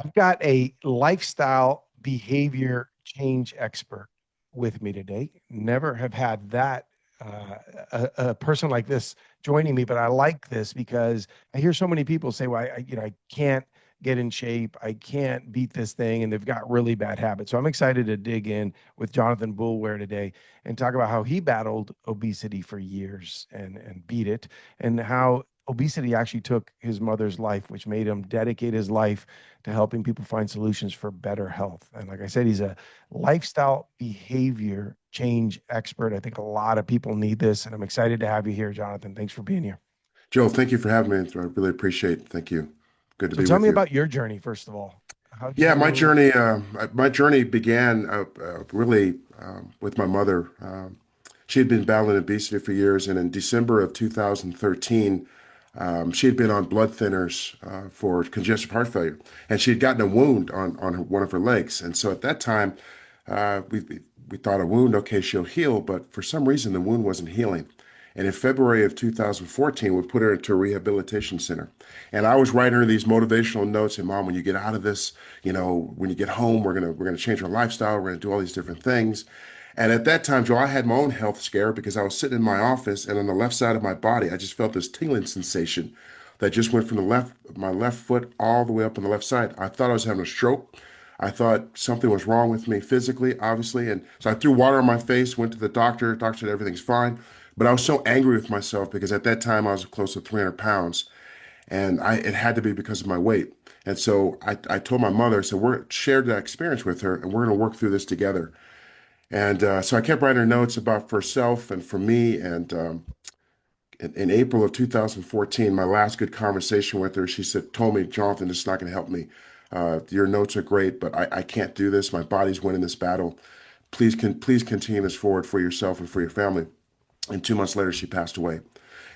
I've got a lifestyle behavior change expert with me today. Never have had that a person like this joining me, but I like this because I hear so many people say, "Well, I can't get in shape, I can't beat this thing," and they've got really bad habits. So I'm excited to dig in with Jonathan Boulware today and talk about how he battled obesity for years and beat it, and how obesity actually took his mother's life, which made him dedicate his life to helping people find solutions for better health. And like I said, he's a lifestyle behavior change expert. I think a lot of people need this, and I'm excited to have you here, Jonathan. Thanks for being here. Joe, thank you for having me. I really appreciate it. Thank you. Good to So be tell with me you. about your journey, first of all. How'd Yeah, you, my journey began really with my mother. She had been battling obesity for years, and in December of 2013, she had been on blood thinners for congestive heart failure, and she had gotten a wound on one of her legs. And so at that time, we thought a wound, okay, she'll heal, but for some reason the wound wasn't healing. And in February of 2014, we put her into a rehabilitation center. And I was writing her these motivational notes, and Mom, when you get out of this, when you get home, we're gonna change our lifestyle, we're gonna do all these different things. And at that time, Joe, I had my own health scare because I was sitting in my office, and on the left side of my body, I just felt this tingling sensation that just went from my left foot all the way up on the left side. I thought I was having a stroke. I thought something was wrong with me physically, obviously. And so I threw water on my face, went to the doctor. Doctor said everything's fine. But I was so angry with myself because at that time I was close to 300 pounds, and it had to be because of my weight. And so I told my mother, so we're shared that experience with her, and we're going to work through this together. And so I kept writing her notes about for herself and for me. And in April of 2014, my last good conversation with her, she said, told me, Jonathan, this is not going to help me. Your notes are great, but I can't do this. My body's winning this battle. Please continue this forward for yourself and for your family. And 2 months later, she passed away.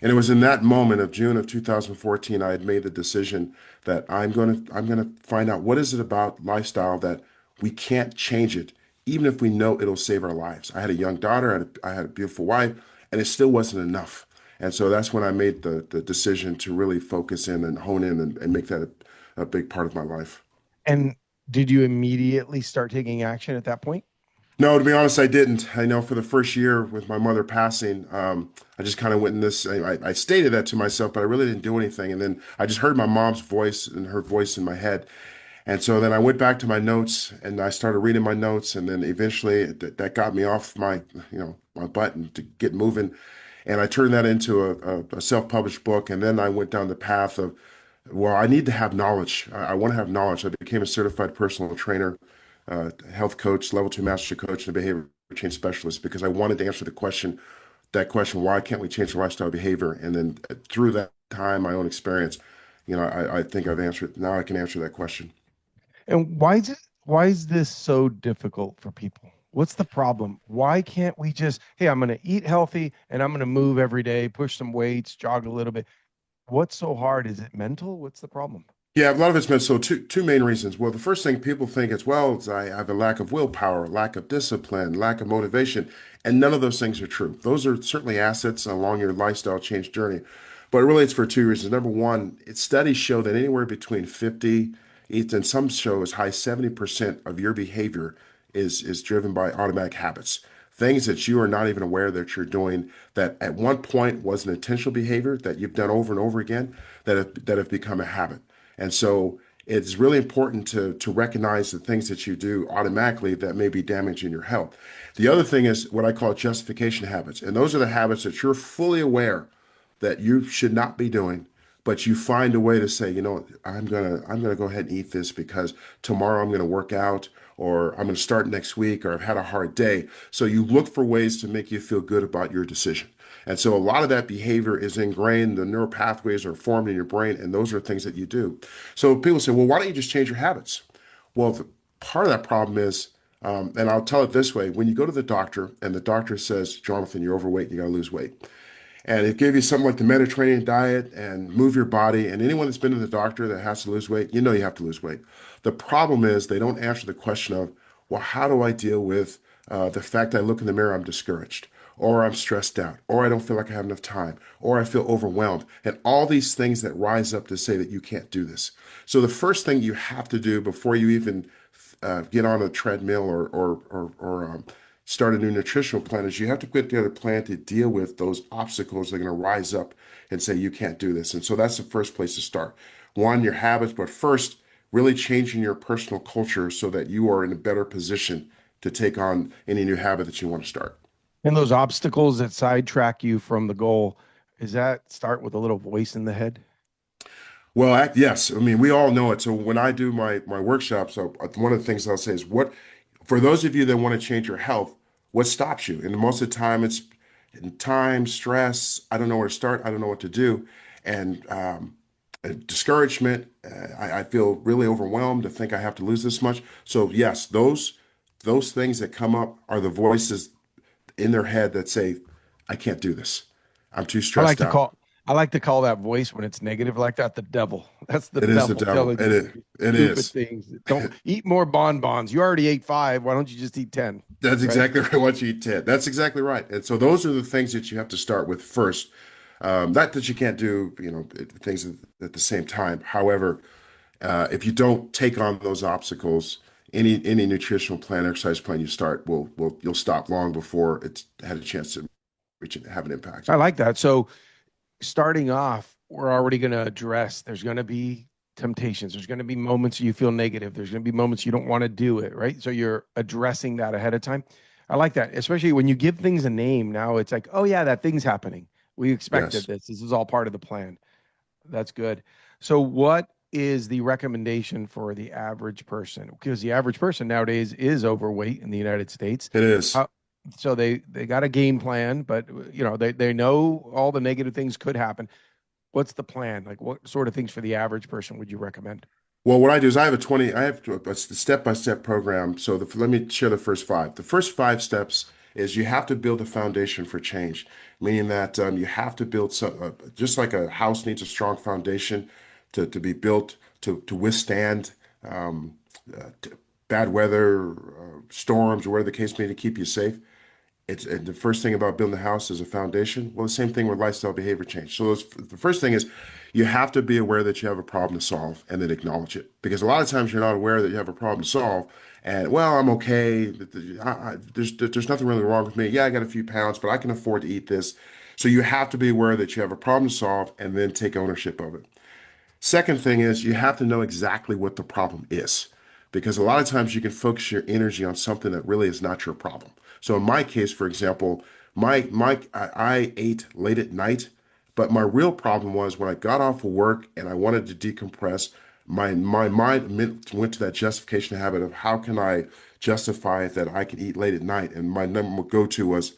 And it was in that moment of June of 2014, I had made the decision that I'm gonna find out what is it about lifestyle that we can't change it, even if we know it'll save our lives. I had a young daughter, I had a beautiful wife, and it still wasn't enough. And so that's when I made the decision to really focus in and hone in and make that a big part of my life. and did you immediately start taking action at that point? No, to be honest, I didn't. I know for the first year with my mother passing, I just kind of went in this. I stated that to myself, but I really didn't do anything. And then I just heard my mom's voice and her voice in my head. And so then I went back to my notes and I started reading my notes. And then eventually that got me off my butt and to get moving. And I turned that into a self-published book. And then I went down the path of, well, I need to have knowledge. I want to have knowledge. I became a certified personal trainer, health coach, level two master coach, and a behavior change specialist because I wanted to answer that question, why can't we change our lifestyle behavior? And then through that time, my own experience, I think I've answered, now I can answer that question. And why is this so difficult for people? What's the problem? Why can't we just, hey, I'm going to eat healthy and I'm going to move every day, push some weights, jog a little bit? What's so hard? Is it mental? What's the problem? Yeah, a lot of it's been so two main reasons. Well, the first thing people think is, well, is I have a lack of willpower, lack of discipline, lack of motivation, and none of those things are true. Those are certainly assets along your lifestyle change journey, but really it's for two reasons. Number one, studies show that anywhere between 50, and some show as high as 70% of your behavior is driven by automatic habits. Things that you are not even aware that you're doing that at one point was an intentional behavior that you've done over and over again that have become a habit. And so it's really important to recognize the things that you do automatically that may be damaging your health. The other thing is what I call justification habits. And those are the habits that you're fully aware that you should not be doing, but you find a way to say, I'm gonna go ahead and eat this because tomorrow I'm gonna work out or I'm gonna start next week or I've had a hard day. So you look for ways to make you feel good about your decision. And so a lot of that behavior is ingrained, the neural pathways are formed in your brain, and those are things that you do. So people say, well, why don't you just change your habits? Well, part of that problem is, and I'll tell it this way, when you go to the doctor and the doctor says, Jonathan, you're overweight, you got to lose weight. And it gave you something like the Mediterranean diet and move your body. And anyone that's been to the doctor that has to lose weight, you know you have to lose weight. The problem is they don't answer the question of, well, how do I deal with the fact that I look in the mirror, I'm discouraged? or I'm stressed out, or I don't feel like I have enough time, or I feel overwhelmed, and all these things that rise up to say that you can't do this. So the first thing you have to do before you even get on a treadmill or start a new nutritional plan is you have to put together a plan to deal with those obstacles that are going to rise up and say you can't do this. And so that's the first place to start. One, your habits, but first, really changing your personal culture so that you are in a better position to take on any new habit that you want to start. And those obstacles that sidetrack you from the goal, is that start with a little voice in the head? Well, yes, I mean we all know it. So when I do my workshops, so one of the things I'll say is, what for those of you that want to change your health, what stops you? And most of the time, it's time, stress. I don't know where to start. I don't know what to do, and discouragement. I feel really overwhelmed to think I have to lose this much. So yes, those things that come up are the voices in their head that say, "I can't do this. I'm too I like stressed to out." call I like to call that voice when it's negative like that the devil. That's the It is the devil devil. telling you to do It stupid is. things. Don't eat more bonbons. You already ate five. Why don't you just eat 10? That's Right? exactly right. What you eat, Ted. That's exactly right. And so those are the things that you have to start with first. Not that you can't do, things at the same time. However, if you don't take on those obstacles, any nutritional plan, exercise plan you start will you'll stop long before it's had a chance to reach and have an impact. I like that. So starting off, we're already going to address there's going to be temptations. There's going to be moments you feel negative. There's going to be moments you don't want to do it, right? So you're addressing that ahead of time. I like that, especially when you give things a name. Now it's like, oh, yeah, that thing's happening. We expected Yes, this. This is all part of the plan. That's good. So, what is the recommendation for the average person? Because the average person nowadays is overweight in the United States. it is. Uh, so they got a game plan, but they know all the negative things could happen. What's the plan? Like, what sort of things for the average person would you recommend? Well, what I do is I have a step-by-step program. So let me share the first five. The first five steps is you have to build a foundation for change, meaning that you have to build just like a house needs a strong foundation to be built to withstand um, t bad weather, storms, or whatever the case may be, to keep you safe. It's and the first thing about building a house is a foundation. Well, the same thing with lifestyle behavior change. So the first thing is you have to be aware that you have a problem to solve and then acknowledge it. Because a lot of times you're not aware that you have a problem to solve, and well, I'm okay. There's nothing really wrong with me. Yeah, I got a few pounds, but I can afford to eat this. So you have to be aware that you have a problem to solve and then take ownership of it. Second thing is you have to know exactly what the problem is, because a lot of times you can focus your energy on something that really is not your problem. So in my case, for example, I ate late at night, but my real problem was when I got off of work and I wanted to decompress, my mind went to that justification habit of how can I justify it that I can eat late at night, and my number go-to was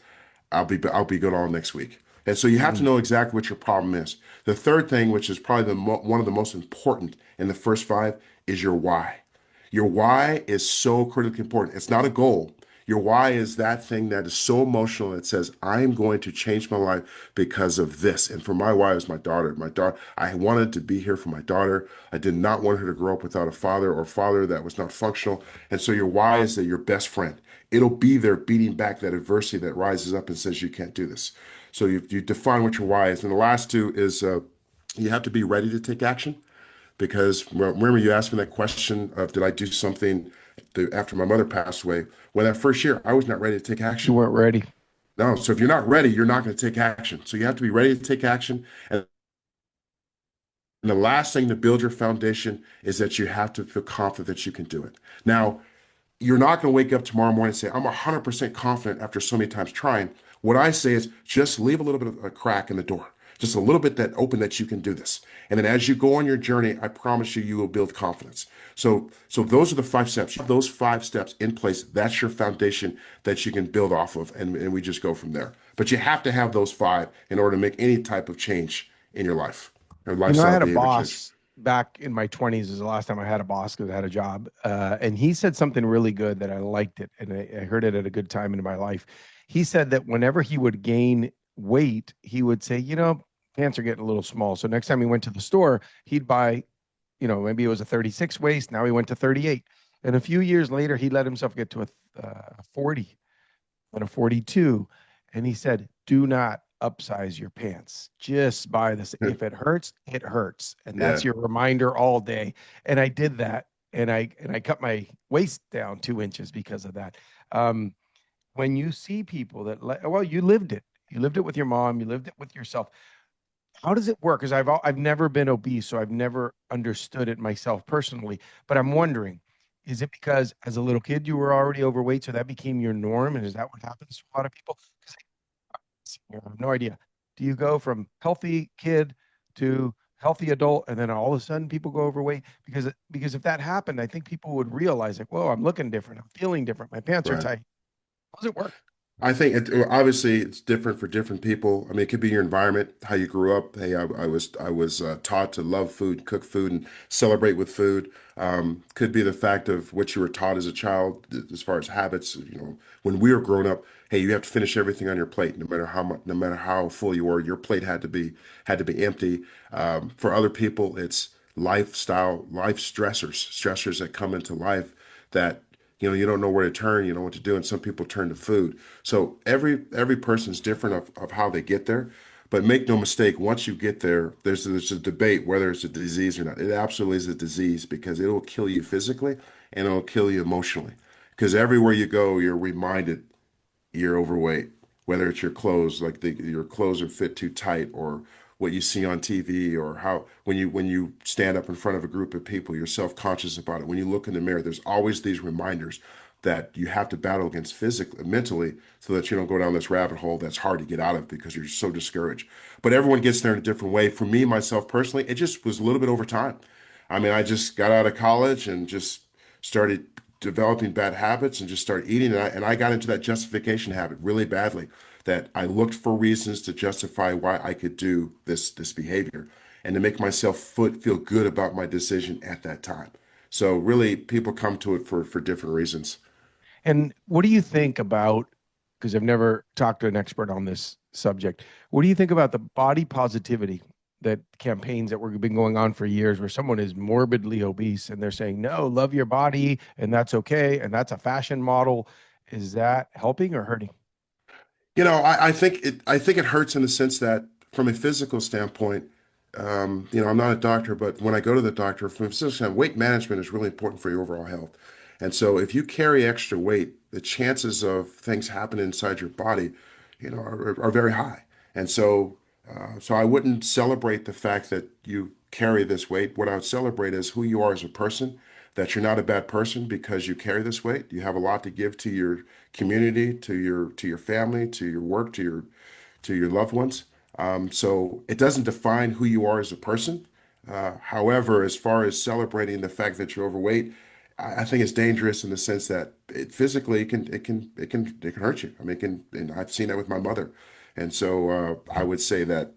I'll be good all next week. And so you have to Mm. know exactly what your problem is. The third thing, which is probably one of the most important in the first five, is your why. Your why is so critically important. It's not a goal. Your why is that thing that is so emotional that says, I'm going to change my life because of this. And for my why is my daughter. My daughter, I wanted to be here for my daughter. I did not want her to grow up without a father or father that was not functional. And so your why is that your best friend. It'll be there beating back that adversity that rises up and says you can't do this. So you define what your why is. And the last two is you have to be ready to take action, because remember you asked me that question of did I do something after my mother passed away? Well, that first year I was not ready to take You action. weren't ready. No, so if you're not ready, you're not going to take action. So you have to be ready to take action. And the last thing to build your foundation is that you have to feel confident that you can do it. Now, you're not going to wake up tomorrow morning and say, I'm 100% confident after so many times trying. What I say is just leave a little bit of a crack in the door, just a little bit that open that you can do this. And then as you go on your journey, I promise you, you will build confidence. So those are the five steps. Those five steps in place, that's your foundation that you can build off of. And we just go from there. But you have to have those five in order to make any type of change in your life or I lifestyle had a behavior change. boss back in my 20s is the last time I had a boss because I had a job. And he said something really good that I liked it. And I heard it at a good time in my life. He said that whenever he would gain weight, he would say, pants are getting a little small. So next time he went to the store, he'd buy, maybe it was a 36 waist. Now he went to 38. And a few years later, he let himself get to a 40 and a 42. And he said, do not upsize your pants. Just buy this. If it hurts, it hurts. And that's Yeah. your reminder all day. And I did that. And I cut my waist down 2 inches because of that. Um, when you see people that, well, you lived it. You lived it with your mom. You lived it with yourself. How does it work? Because I've never been obese, so I've never understood it myself personally. But I'm wondering, is it because as a little kid you were already overweight, so that became your norm, and is that what happens to a lot of people? Because I have no idea. Do you go from healthy kid to healthy adult, and then all of a sudden people go overweight? Because if that happened, I think people would realize like, whoa, I'm looking different, I'm feeling different, my pants are Right. tight. How does it work? I think obviously it's different for different people. I mean, it could be your environment, how you grew up. Hey, I was taught to love food, cook food, and celebrate with food. Could be the fact of what you were taught as a child, as far as habits. When we were growing up, hey, you have to finish everything on your plate, no matter how much, no matter how full you were. Your plate had to be empty. For other people, it's lifestyle, life stressors that come into life that you don't know where to turn, you know what to do, and some people turn to food. So every person's different of how they get there. But make no mistake, once you get there, there's a debate whether it's a disease or not. It absolutely is a disease because it will kill you physically and it'll kill you emotionally. Because everywhere you go, you're reminded you're overweight, whether it's your clothes, like your clothes are fit too tight, or what you see on TV, or how when you stand up in front of a group of people, you're self-conscious about it. When you look in the mirror, there's always these reminders that you have to battle against physically, mentally, so that you don't go down this rabbit hole that's hard to get out of because you're so discouraged. But everyone gets there in a different way. For me, myself personally, it just was a little bit over time. I mean, I just got out of college and just started developing bad habits and just started eating. And I got into that justification habit really badly, that I looked for reasons to justify why I could do this behavior and to make myself feel good about my decision at that time. So really, people come to it for different reasons. And what do you think about, because I've never talked to an expert on this subject, what do you think about the body positivity that campaigns that were been going on for years where someone is morbidly obese and they're saying, no, love your body and that's okay. And that's a fashion model. Is that helping or hurting? I think it hurts in the sense that from a physical standpoint, I'm not a doctor, but when I go to the doctor, from a physical standpoint, weight management is really important for your overall health. And so if you carry extra weight, the chances of things happening inside your body, are very high. And so I wouldn't celebrate the fact that you carry this weight. What I would celebrate is who you are as a person, that you're not a bad person because you carry this weight. You have a lot to give to your community, to your family, to your work, to your loved ones. So it doesn't define who you are as a person. However, as far as celebrating the fact that you're overweight, I think it's dangerous in the sense that physically it can hurt you. I mean, and I've seen that with my mother. And so I would say that,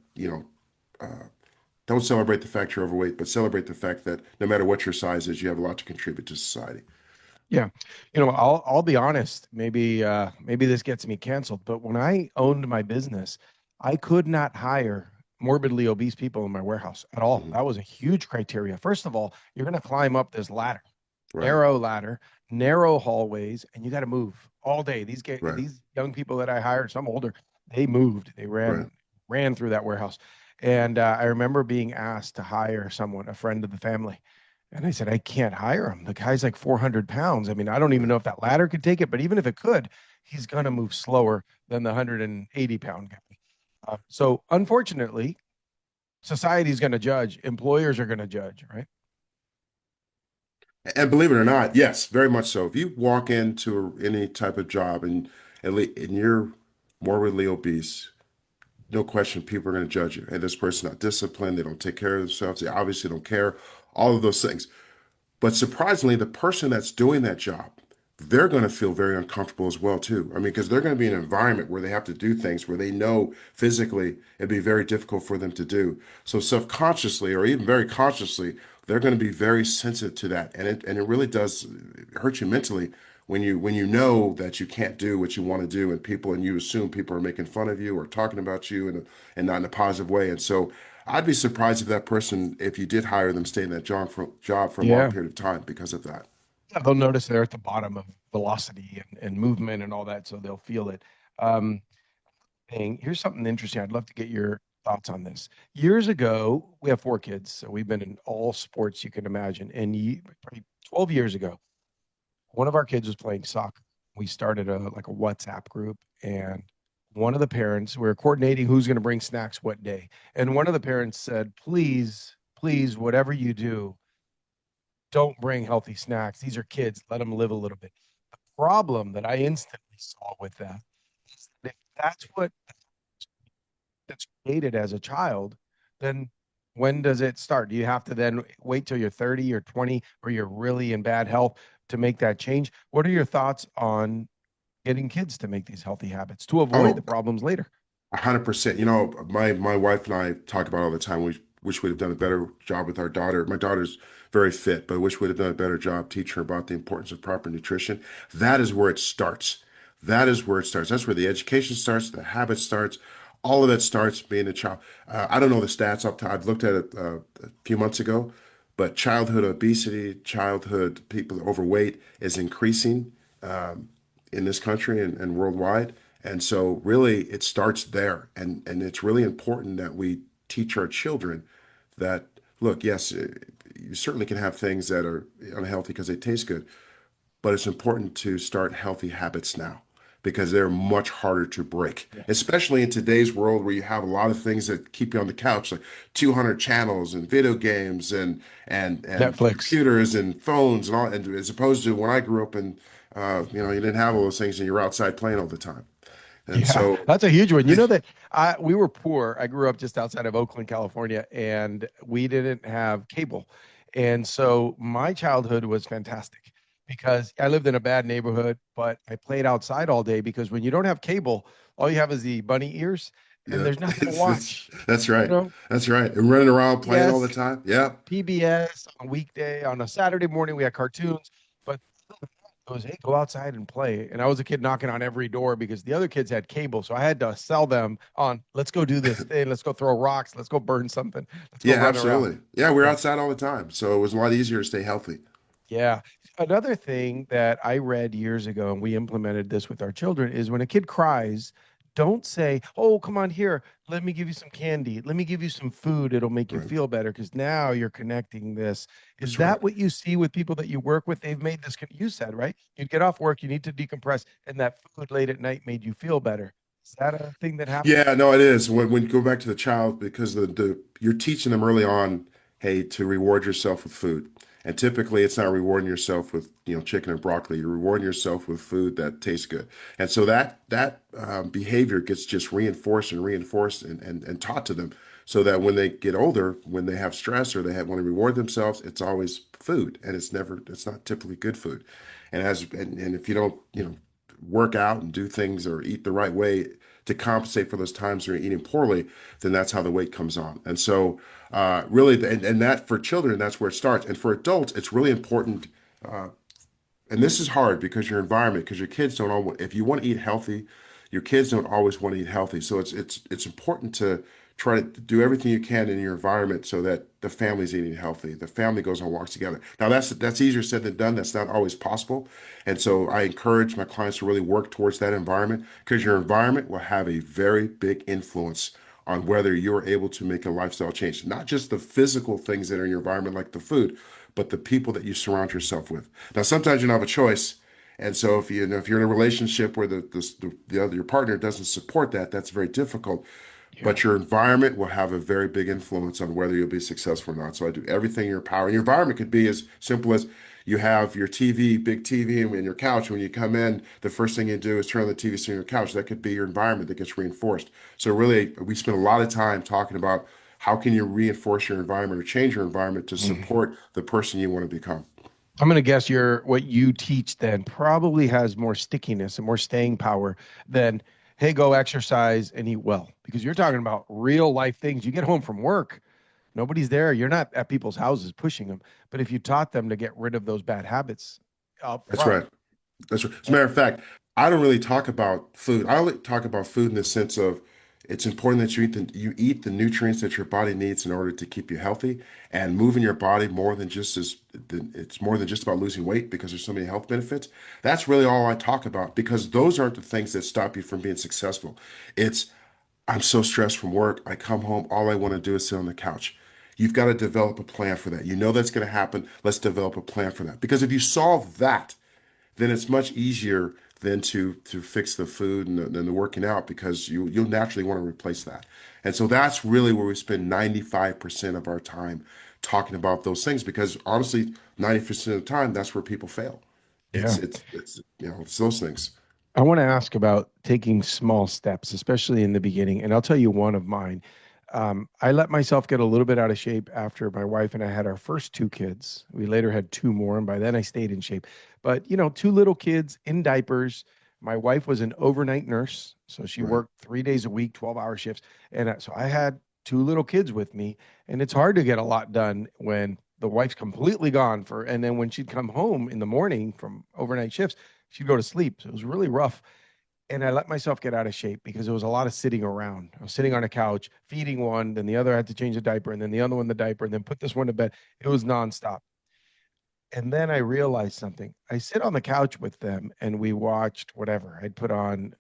don't celebrate the fact you're overweight, but celebrate the fact that no matter what your size is, you have a lot to contribute to society. Yeah. I'll be honest, maybe this gets me canceled, but when I owned my business, I could not hire morbidly obese people in my warehouse at all. Hmm. That was a huge criteria. First of all, you're going to climb up this ladder, Right, narrow ladder, narrow hallways, and you got to move all day. right, These young people that I hired, some older, they moved. They right. ran through that warehouse. And I remember being asked to hire someone, a friend of the family. And I said, I can't hire him. The guy's like 400 pounds. I mean, I don't even Right. know if that ladder could take it, but even if it could, he's going to move slower than the 180-pound guy. So unfortunately, society's going to judge, employers are going to judge, right? And believe it or not, yes, very much so. If you walk into any type of job and you're morbidly obese, no question, people are going to judge you. And this person not disciplined, they don't take care of themselves, they obviously don't care, all of those things. But surprisingly, the person that's doing that job, they're going to feel very uncomfortable as well too. I mean, because they're going to be in an environment where they have to do things where they know physically it'd be very difficult for them to do. So subconsciously or even very consciously, they're going to be very sensitive to that, and it really does hurt you mentally when you know that you can't do what you want to do, and you assume people are making fun of you or talking about you and not in a positive way. And so I'd be surprised if that person, if you did hire them, stay in that job for a long Yeah. period of time because of that. Yeah, they'll notice they're at the bottom of velocity and movement and all that, so they'll feel it. Um, thing. Here's something interesting. I'd love to get your thoughts on this. Years ago, we have four kids, so we've been in all sports you can imagine. And probably 12 years ago, one of our kids was playing soccer. We started a like a WhatsApp group, and one of the parents, we were coordinating who's going to bring snacks what day. And one of the parents said, please, please, whatever you do, don't bring healthy snacks. These are kids. Let them live a little bit. The problem that I instantly saw with that is that if that's what that's created as a child, then when does it start? Do you have to then wait till you're 30 or 20 or you're really in bad health to make that change? What are your thoughts on getting kids to make these healthy habits to avoid the Oh, problems later? 100%. You know, my wife and I talk about all the time. We wish we'd have done a better job with our daughter. My daughter's very fit, but wish we'd have done a better job teaching her about the importance of proper nutrition. That is where it starts. That is where it starts. That's where the education starts, the habit starts. All of that starts being a child. I don't know the stats up to. I've looked at it a few months ago, but childhood obesity, childhood people overweight is increasing in this country and worldwide. And so really it starts there. And it's really important that we teach our children that, look, yes, you certainly can have things that are unhealthy because they taste good, but it's important to start healthy habits now because they're much harder to break, Yeah. especially in today's world where you have a lot of things that keep you on the couch, like 200 channels and video games and Netflix. computers and phones and all, and as opposed to when I grew up and you didn't have all those things and you were outside playing all the time. And Yeah, so, that's a huge one. You know that we were poor. I grew up just outside of Oakland, California, and we didn't have cable. And so my childhood was fantastic because I lived in a bad neighborhood, but I played outside all day because when you don't have cable, all you have is the bunny ears and yeah, there's nothing to watch. that's You right. know, That's right. And running around playing all the yes, time. Yeah. PBS on a weekday, on a Saturday morning, we had cartoons, but it was, hey, go outside and play. And I was a kid knocking on every door because the other kids had cable. So I had to sell them on, let's go do this thing. Let's go throw rocks. Let's go burn something. Let's go Yeah, run around. absolutely. Yeah, we're Yeah. outside all the time. So it was a lot easier to stay healthy. Yeah. Another thing that I read years ago, and we implemented this with our children, is when a kid cries, don't say, oh, come on here. Let me give you some candy. Let me give you some food. It'll make you Right. feel better because now you're connecting this. Is That's right. that what you see with people that you work with? They've made this, you said, right? You get off work, you need to decompress, and that food late at night made you feel better. Is that a thing that happens? Yeah, no, it is. When you go back to the child, because you're teaching them early on, hey, to reward yourself with food. And typically it's not rewarding yourself with, chicken and broccoli. You're rewarding yourself with food that tastes good. And so that behavior gets just reinforced and reinforced and taught to them so that when they get older, when they have stress or want to reward themselves, it's always food and it's not typically good food. And if you don't, work out and do things or eat the right way to compensate for those times you're eating poorly, then that's how the weight comes on. And so, really, and that for children, that's where it starts. And for adults, it's really important. Uh, and this is hard because your environment, because your kids don't always, if you want to eat healthy, your kids don't always want to eat healthy. So it's important to try to do everything you can in your environment so that the family's eating healthy. The family goes on walks together. Now that's easier said than done. That's not always possible. And so I encourage my clients to really work towards that environment because your environment will have a very big influence on whether you're able to make a lifestyle change. Not just the physical things that are in your environment, like the food, but the people that you surround yourself with. Now, sometimes you don't have a choice. And so if you're in a relationship where the other your partner doesn't support that, that's very difficult. Yeah. But your environment will have a very big influence on whether you'll be successful or not. So I do everything in your power. And your environment could be as simple as you have your TV, big TV, and your couch. When you come in, the first thing you do is turn on the TV, sit on your couch. That could be your environment that gets reinforced. So really, we spend a lot of time talking about how can you reinforce your environment or change your environment to Mhm. support the person you want to become. I'm going to guess what you teach then probably has more stickiness and more staying power than, hey, go exercise and eat well. Because you're talking about real life things. You get home from work, nobody's there. You're not at people's houses pushing them. But if you taught them to get rid of those bad habits up That's front, right. That's right. As a and matter of fact, I don't really talk about food. I only talk about food in the sense of It's important that you eat the nutrients that your body needs in order to keep you healthy, and moving your body more than just as it's more than just about losing weight because there's so many health benefits. That's really all I talk about because those aren't the things that stop you from being successful. It's I'm so stressed from work. I come home, all I want to do is sit on the couch. You've got to develop a plan for that. You know that's going to happen. Let's develop a plan for that. Because if you solve that, then it's much easier than to fix the food and the working out because you'll naturally want to replace that. And so that's really where we spend 95% of our time talking about those things because honestly, 90% of the time, that's where people fail. Yeah. It's those things. I want to ask about taking small steps, especially in the beginning. And I'll tell you one of mine. I let myself get a little bit out of shape after my wife and I had our first two kids. We later had two more, and by then I stayed in shape. But, two little kids in diapers. My wife was an overnight nurse. So she Right. worked 3 days a week, 12-hour shifts. And so I had two little kids with me. And it's hard to get a lot done when the wife's completely gone and then when she'd come home in the morning from overnight shifts, she'd go to sleep. So it was really rough. And I let myself get out of shape because there was a lot of sitting around. I was sitting on a couch, feeding one, then the other had to change the diaper, and then the other one the diaper, and then put this one to bed. It was nonstop. And then I realized something. I sit on the couch with them and we watched whatever. I'd put on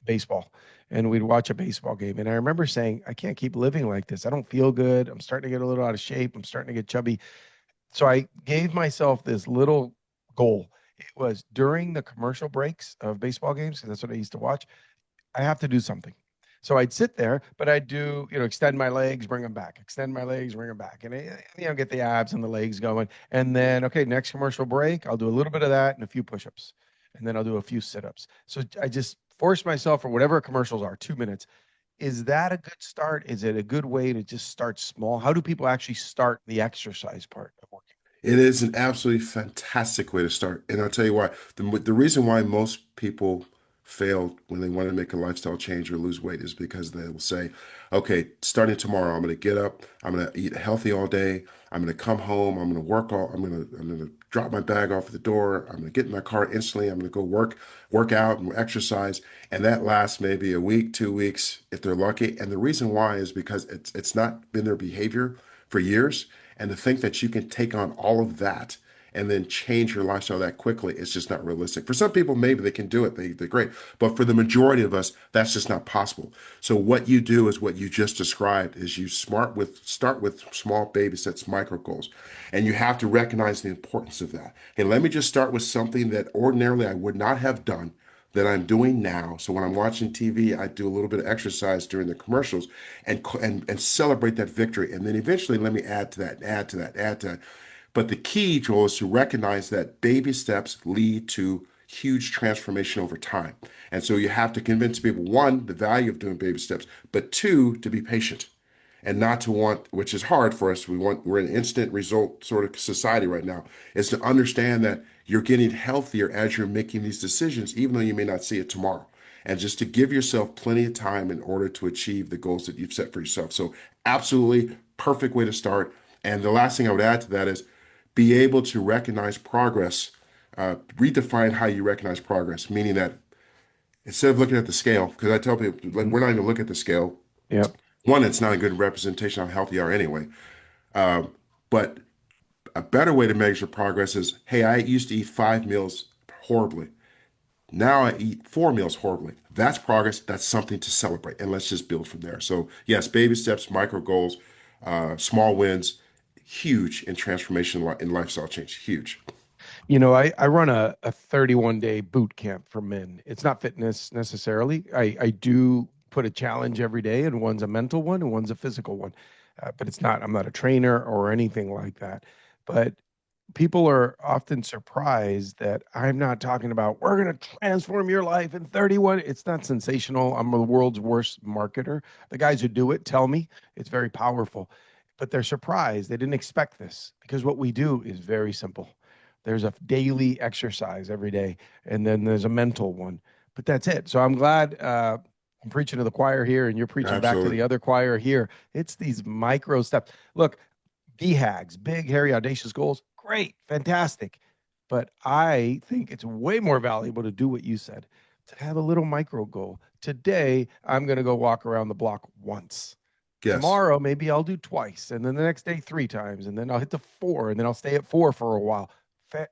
baseball and we'd watch a baseball game. And I remember saying, I can't keep living like this. I don't feel good. I'm starting to get a little out of shape. I'm starting to get chubby. So I gave myself this little goal. It was during the commercial breaks of baseball games, because that's what I used to watch. I have to do something. So I'd sit there, but I'd do, extend my legs, bring them back, extend my legs, bring them back, and get the abs and the legs going. And then, okay, next commercial break, I'll do a little bit of that and a few push-ups, and then I'll do a few sit-ups. So I just force myself, or whatever commercials are, 2 minutes. Is that a good start? Is it a good way to just start small? How do people actually start the exercise part of working? It is an absolutely fantastic way to start. And I'll tell you why. The reason why most people fail when they want to make a lifestyle change or lose weight is because they will say, okay, starting tomorrow, I'm going to get up, I'm going to eat healthy all day, I'm going to come home, I'm going to drop my bag off at the door, I'm going to get in my car instantly, I'm going to go work out and exercise. And that lasts maybe a week, 2 weeks, if they're lucky. And the reason why is because it's not been their behavior for years. And to think that you can take on all of that and then change your lifestyle that quickly is just not realistic. For some people, maybe they can do it. They're great. But for the majority of us, that's just not possible. So what you do is what you just described is you start with small baby steps, micro goals. And you have to recognize the importance of that. And let me just start with something that ordinarily I would not have done that I'm doing now. So when I'm watching TV, I do a little bit of exercise during the commercials and celebrate that victory. And then eventually let me add to that, add to that, add to that. But the key, Joel, is to recognize that baby steps lead to huge transformation over time. And so you have to convince people, one, the value of doing baby steps, but two, to be patient and not to want, which is hard for us. We're an instant result sort of society right now, is to understand that you're getting healthier as you're making these decisions, even though you may not see it tomorrow. And just to give yourself plenty of time in order to achieve the goals that you've set for yourself. So, absolutely perfect way to start. And the last thing I would add to that is be able to recognize progress, redefine how you recognize progress, meaning that instead of looking at the scale, because I tell people, like, Mhm. we're not even looking at the scale. Yep. One, it's not a good representation of how healthy you are anyway. But a better way to measure progress is, hey, I used to eat 5 meals horribly. Now I eat 4 meals horribly. That's progress. That's something to celebrate. And let's just build from there. So, yes, baby steps, micro goals, small wins, huge in transformation in lifestyle change. Huge. I run a 31-day boot camp for men. It's not fitness necessarily. I do put a challenge every day, and one's a mental one and one's a physical one. But I'm not a trainer or anything like that. But people are often surprised that I'm not talking about we're going to transform your life in 31. It's not sensational. I'm the world's worst marketer. The guys who do it tell me it's very powerful, but they're surprised. They didn't expect this because what we do is very simple. There's a daily exercise every day, and then there's a mental one, but that's it. So I'm glad I'm preaching to the choir here, and you're preaching back to the Absolutely. other choir here. It's these micro steps. Look, BHAGs, big, hairy, audacious goals, great, fantastic. But I think it's way more valuable to do what you said, to have a little micro goal. Today, I'm going to go walk around the block once. Yes. Tomorrow, maybe I'll do twice, and then the next day, three times, and then I'll hit the four, and then I'll stay at four for a while.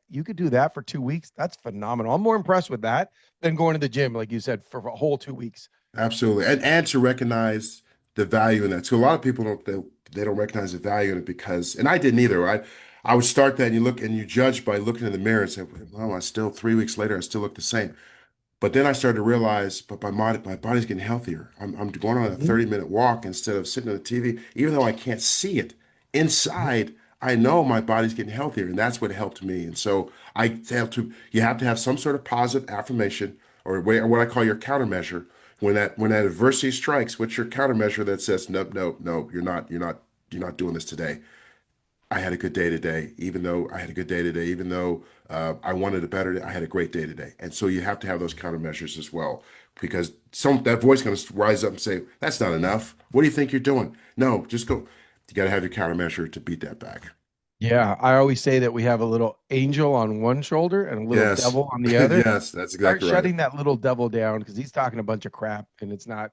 You could do that for 2 weeks. That's phenomenal. I'm more impressed with that than going to the gym, like you said, for a whole 2 weeks. Absolutely. And to recognize the value in that. So a lot of people they don't recognize the value in it because, and I didn't either. I would start that and you look and you judge by looking in the mirror and say, well, I still 3 weeks later, I still look the same. But then I started to realize, but my body's getting healthier. I'm going on a Mhm. 30-minute walk instead of sitting on the TV, even though I can't see it. Mhm. Inside, I know my body's getting healthier, and that's what helped me. And so you have to have some sort of positive affirmation or what I call your countermeasure. When that adversity strikes, what's your countermeasure that says, nope, nope, no, you're not doing this today. I had a good day today, even though I had a good day today, even though I wanted a better day, I had a great day today. And so you have to have those countermeasures as well, because that voice going to rise up and say, "That's not enough. What do you think you're doing?" No, just go. You got to have your countermeasure to beat that back. Yeah, I always say that we have a little angel on one shoulder and a little Yes, devil on the other. yes, that's Start exactly right. shutting that little devil down because he's talking a bunch of crap and it's not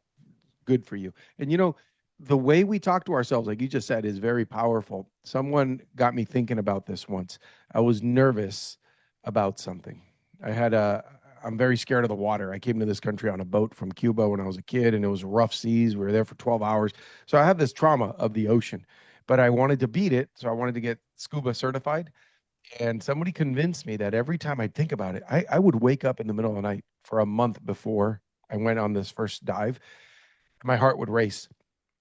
good for you. And the way we talk to ourselves, like you just said, is very powerful. Someone got me thinking about this once. I was nervous about something. I had a, I'm very scared of the water. I came to this country on a boat from Cuba when I was a kid, and it was rough seas. We were there for 12 hours. So I have this trauma of the ocean, but I wanted to beat it. So I wanted to get scuba certified. And somebody convinced me that every time I think about it, I would wake up in the middle of the night for a month before I went on this first dive. My heart would race.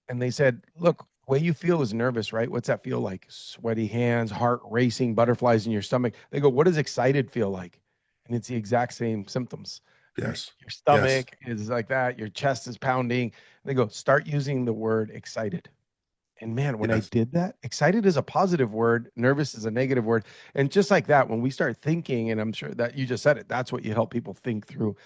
And they said, look, the way you feel is nervous, right? What's that feel like? Sweaty hands, heart racing, butterflies in your stomach. They go, what does excited feel like? And it's the exact same symptoms, right? Yes, Your yes, stomach is like that, your chest is pounding. They go, start using the word excited. And man, when I yes. did that, excited is a positive word, nervous is a negative word. And just like that, when we start thinking, and I'm sure that you just said it, that's what you help people think through.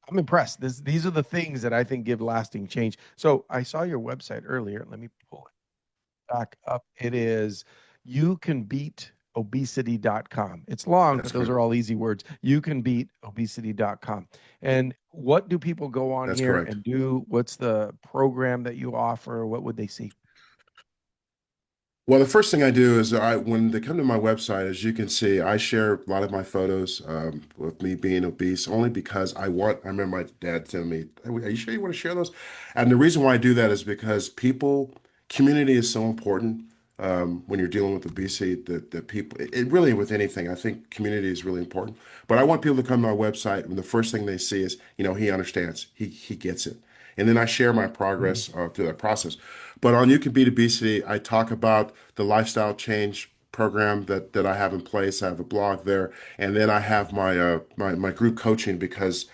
I'm impressed. These are the things that I think give lasting change. So I saw your website earlier. Let me pull it back up. It is you can beat obesity.com. It's long, That's but those correct. are all easy words. You can beat obesity.com. And what do people go on That's here correct. and do? What's the program that you offer? What would they see? Well, the first thing I do is when they come to my website, as you can see, I share a lot of my photos with me being obese, only because I remember my dad telling me, "Hey, are you sure you want to share those?" And the reason why I do that is because community is so important when you're dealing with obesity. That people, it really with anything, I think community is really important. But I want people to come to my website, and the first thing they see is, he understands, he gets it, and then I share my Mhm. progress through that process. But on You Can Beat Obesity, I talk about the lifestyle change program that I have in place. I have a blog there, and then I have my group coaching because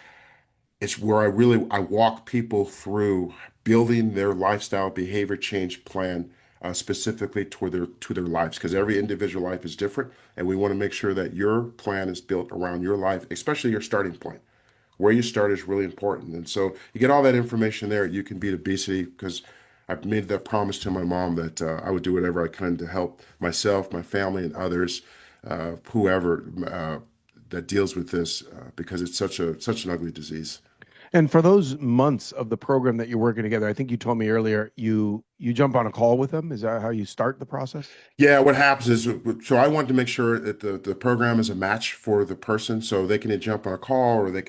it's where I walk people through building their lifestyle behavior change plan specifically to their lives because every individual life is different, and we want to make sure that your plan is built around your life, especially your starting point. Where you start is really important. And so you get all that information there. You can beat obesity because I've made that promise to my mom that I would do whatever I can to help myself, my family, and others, whoever that deals with this, because it's such an ugly disease. And for those months of the program that you're working together, I think you told me earlier you jump on a call with them. Is that how you start the process? Yeah, what happens is, so I want to make sure that the program is a match for the person, so they can jump on a call or they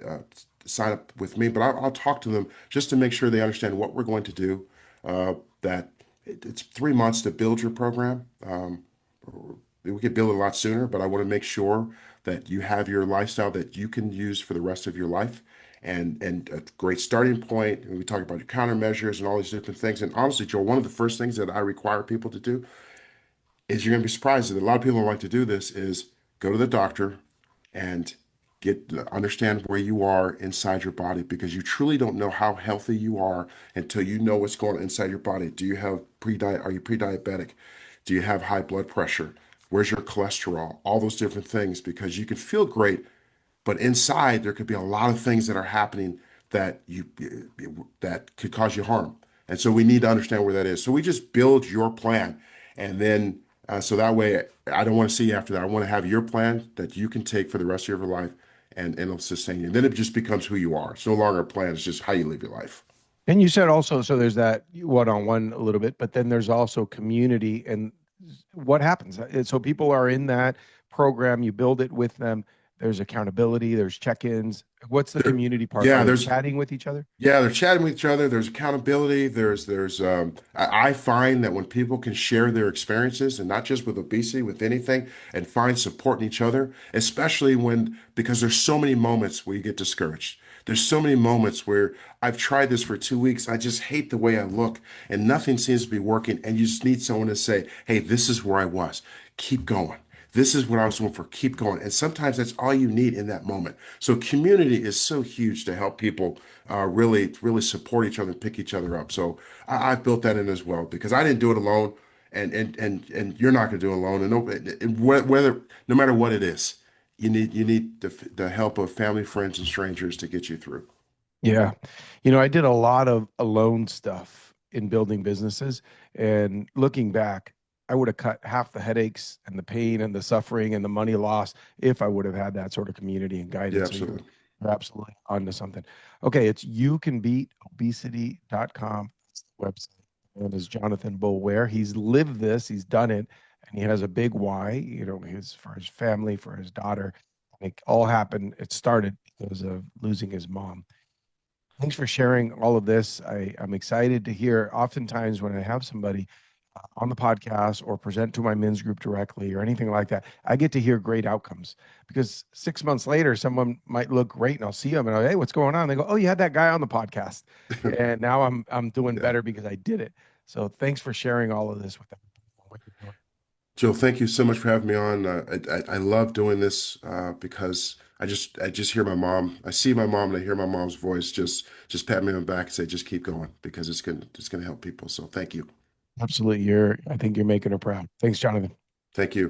uh, sign up with me. But I'll talk to them just to make sure they understand what we're going to do. That it's 3 months to build your program. We could build it a lot sooner, but I want to make sure that you have your lifestyle that you can use for the rest of your life. And a great starting point. And we talk about your countermeasures and all these different things. And honestly, Joe, one of the first things that I require people to do is you're going to be surprised that a lot of people don't like to do this is go to the doctor and understand where you are inside your body because you truly don't know how healthy you are until you know what's going on inside your body. Do you have pre-diet? Are you pre-diabetic? Do you have high blood pressure? Where's your cholesterol? All those different things because you can feel great, but inside there could be a lot of things that are happening that that could cause you harm. And so we need to understand where that is. So we just build your plan, and then so that way I don't want to see you after that. I want to have your plan that you can take for the rest of your life, and it'll sustain you. Then it just becomes who you are. It's no longer a plan, it's just how you live your life. And you said also, so there's that one-on-one a little bit, but then there's also community and what happens. So people are in that program, you build it with them. There's accountability, there's check-ins. What's the There, community part? Are yeah, they there's chatting with each other? Yeah, they're chatting with each other. There's accountability. I find that when people can share their experiences and not just with obesity, with anything, and find support in each other, especially because there's so many moments where you get discouraged. There's so many moments where I've tried this for 2 weeks. I just hate the way I look and nothing seems to be working. And you just need someone to say, hey, this is where I was. Keep going. This is what I was doing for. Keep going. And sometimes that's all you need in that moment. So community is so huge to help people really support each other and pick each other up. So I've built that in as well because I didn't do it alone, and you're not going to do it alone. And whether no matter what it is, you need the help of family, friends, and strangers to get you through. Yeah. I did a lot of alone stuff in building businesses. And looking back, I would have cut half the headaches and the pain and the suffering and the money lost if I would have had that sort of community and Yeah, guidance. So you're, absolutely. you're absolutely onto something. Okay, it's youcanbeatobesity.com. That's the website. His name is Jonathan Boulware. He's lived this, he's done it, and he has a big why, his for his family, for his daughter. And it all happened, it started because of losing his mom. Thanks for sharing all of this. I'm excited to hear. Oftentimes, when I have somebody on the podcast or present to my men's group directly or anything like that, I get to hear great outcomes because 6 months later, someone might look great and I'll see them and I'll, hey, what's going on? They go, oh, you had that guy on the podcast, and now I'm doing Yeah. better because I did it. So thanks for sharing all of this with them. What you're doing. Joe, thank you so much for having me on. I love doing this because I just hear my mom. I see my mom and I hear my mom's voice. Just pat me on the back and say, just keep going because it's gonna help people. So thank you. Absolutely, I think you're making her proud. Thanks, Jonathan. Thank you.